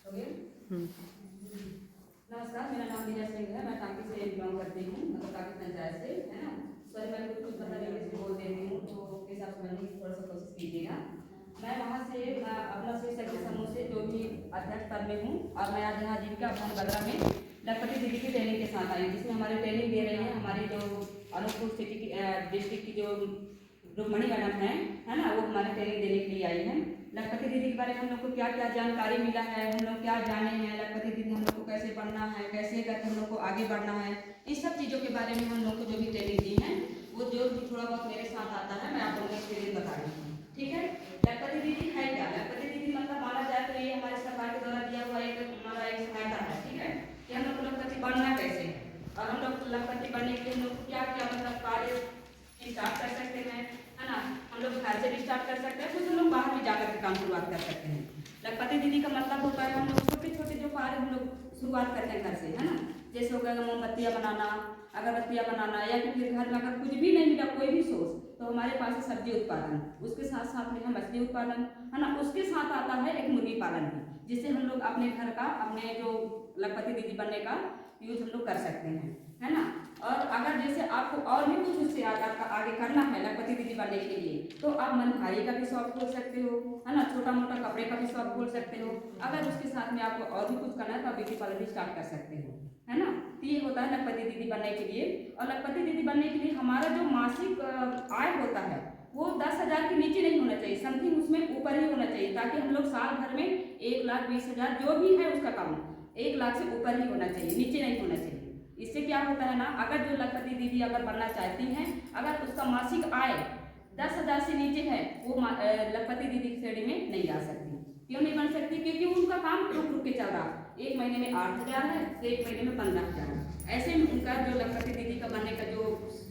हो गया? नमस्कार, मेरा नाम विजय सिंह है। मैं टाँकी से बिलोंग करती हूँ, मतलब टाँकी पंचायत से, है ना। सॉरी, मैं कुछ पता नहीं किसी बोल देती हूँ, तो प्लीज़ आप समझने की थोड़ा सा कोशिश कीजिएगा। मैं वहाँ से अपना शिव शक्ति समूह से जो भी अध्यक्ष पद में हूँ, और मैं आज यहाँ जीविका अभियान बगरा में लखपति दीदी की ट्रेनिंग के साथ आई, जिसमें हमारी ट्रेनिंग दे रही है हमारी जो अनूपपुर सिटी की डिस्ट्रिक्ट की जो रुक्मणी मैडम है ना, वो हमारे ट्रेनिंग देने के लिए आई है। लखपति दीदी के बारे में हम लोग को क्या क्या जानकारी मिला है, हम लोग क्या जाने हैं, लखपति दीदी हम लोग को कैसे पढ़ना है, कैसे करके हम लोग को आगे बढ़ना है, इस सब चीज़ों के बारे में हम लोग को जो भी ट्रेनिंग दी है, वो जो भी थोड़ा बहुत मेरे साथ आता है मैं आप लोगों को ट्रेनिंग बता रही हूँ। ठीक है, लखपति दीदी है क्या? लखपति दीदी मतलब माना जाए तो ये हमारे सरकार के द्वारा दिया हुआ एक हमारा एक सहायता है। ठीक है, कि हम लोग को लखपति बनना कैसे है, और हम लोग लखपति बनने के लिए हम लोग क्या क्या मतलब कार्य स्टार्ट कर सकते हैं, है ना। हम लोग घर से भी स्टार्ट कर सकते हैं, कुछ हम लोग बाहर भी जाकर के काम शुरुआत कर सकते हैं। लखपति दीदी का मतलब होता है हम लोग छोटे छोटे जो कार्य हम लोग शुरुआत करते हैं घर से, है ना। जैसे हो गया मोमबत्तियाँ बनाना, अगरबत्तियाँ बनाना, या फिर घर में अगर कुछ भी नहीं मिला कोई भी सोर्स, तो हमारे पास है सब्जी उत्पादन, उसके साथ साथ में है मछली उत्पादन, है ना। उसके साथ आता है एक मुर्गी पालन भी, जिससे हम लोग अपने घर का, अपने जो लखपति दीदी बनने का यूज हम लोग कर सकते हैं, है ना। और अगर जैसे आपको और भी कुछ उससे आगे करना है लखपति दीदी बनने के लिए, तो आप मनभाई का भी शॉप खोल सकते हो, है ना। छोटा मोटा कपड़े का भी शॉप खोल सकते हो। अगर उसके साथ में आपको और भी कुछ करना है तो आप ब्यूटी पार्लर भी स्टार्ट कर सकते हो, है ना। तो ये होता है लखपति दीदी बनने के लिए। और लखपति दीदी बनने के लिए हमारा जो मासिक आय होता है वो 10,000 के नीचे नहीं होना चाहिए, समथिंग उसमें ऊपर ही होना चाहिए, ताकि हम लोग साल भर में 1,20,000 जो भी है उसका काम 1 लाख से ऊपर ही होना चाहिए, नीचे नहीं होना चाहिए। इससे क्या होता है ना, अगर जो लखपति दीदी अगर बनना चाहती हैं, अगर उसका मासिक आय 10,000 से नीचे है, वो लखपति दीदी की श्रेणी में नहीं आ सकती। क्यों नहीं बन सकती? क्योंकि उनका काम रुक रुक के चल रहा, एक महीने में 8,000 है तो एक महीने में 15,000 है। ऐसे में उनका जो लखपति दीदी का बनने का जो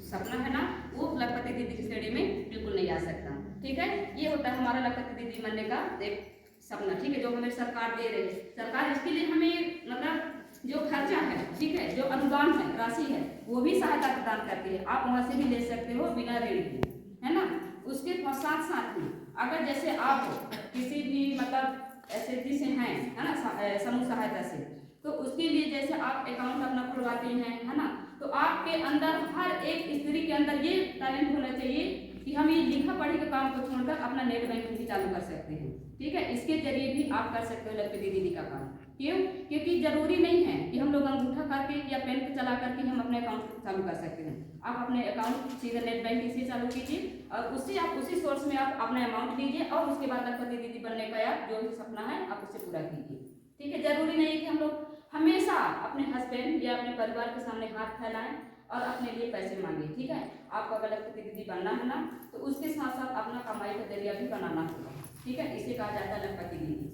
सपना है ना, वो लखपति दीदी की श्रेणी में बिल्कुल नहीं आ सकता। ठीक है, ये होता है हमारा लखपति दीदी बनने का एक सपना। ठीक है, जो हमें सरकार दे रही है, सरकार इसके लिए हमें मतलब जो खर्चा है, ठीक है, जो अनुदान है, राशि है, वो भी सहायता प्रदान करती है। आप वहाँ से भी ले सकते हो बिना ऋण के, है ना। उसके साथ साथ में अगर जैसे आप किसी भी मतलब SHG से हैं, है ना, समूह सहायता से, तो उसके लिए जैसे आप अकाउंट अपना खुलवाते हैं, है ना, तो आपके अंदर हर एक स्त्री के अंदर ये टैलेंट होना चाहिए कि हम ये लिखा पढ़ी के काम को छोड़कर अपना नेट बैंकिंग भी चालू कर सकते हैं। ठीक है, इसके जरिए भी आप कर सकते हो लखपति दीदी का काम। क्यों? क्योंकि जरूरी नहीं है कि हम लोग अंगूठा करके या पेन पे चला करके हम अपने अकाउंट चालू कर सकते हैं। आप अपने अकाउंट सीधे नेट बैंकिंग से चालू कीजिए, और उससे आप उसी सोर्स में आप अपना अमाउंट लीजिए, और उसके बाद लखपति दीदी बनने का आप जो भी सपना है आप उससे पूरा कीजिए। ठीक है, जरूरी नहीं है कि हम लोग हमेशा अपने हस्बैंड या अपने परिवार के सामने हाथ फैलाएं और अपने लिए पैसे मांगे। ठीक है, आपको अगर लखपति दीदी बनना है ना, तो उसके साथ साथ अपना कमाई का जरिया भी बनाना होगा। ठीक है, इसे कहा जाता है लखपति दीदी।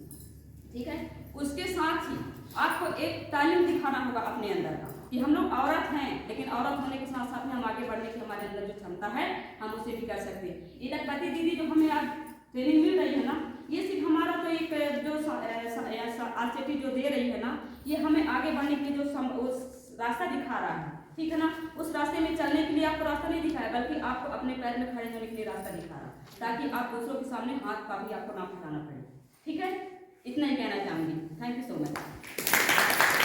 ठीक है, उसके साथ ही आपको एक तालीम दिखाना होगा अपने अंदर का, कि हम लोग औरत हैं, लेकिन औरत होने के साथ साथ में हम आगे बढ़ने की हमारे अंदर जो क्षमता है हम उसे भी कर सकते हैं। ये लखपति दीदी जो हमें आज ट्रेनिंग मिल रही है ना, ये सिर्फ हमारा तो एक जो RCT जो दे रही है ना, ये हमें आगे बढ़ने के जो रास्ता दिखा रहा है। ठीक है ना, उस रास्ते में चलने के लिए आपको रास्ता नहीं दिखाया, बल्कि आपको अपने पैर में खड़े होने के लिए रास्ता दिखा रहा है, ताकि आप दूसरों के सामने हाथ का भी आपको ना फैलाना पड़े। ठीक है, इतना ही कहना चाहूँगी। Thank you so much.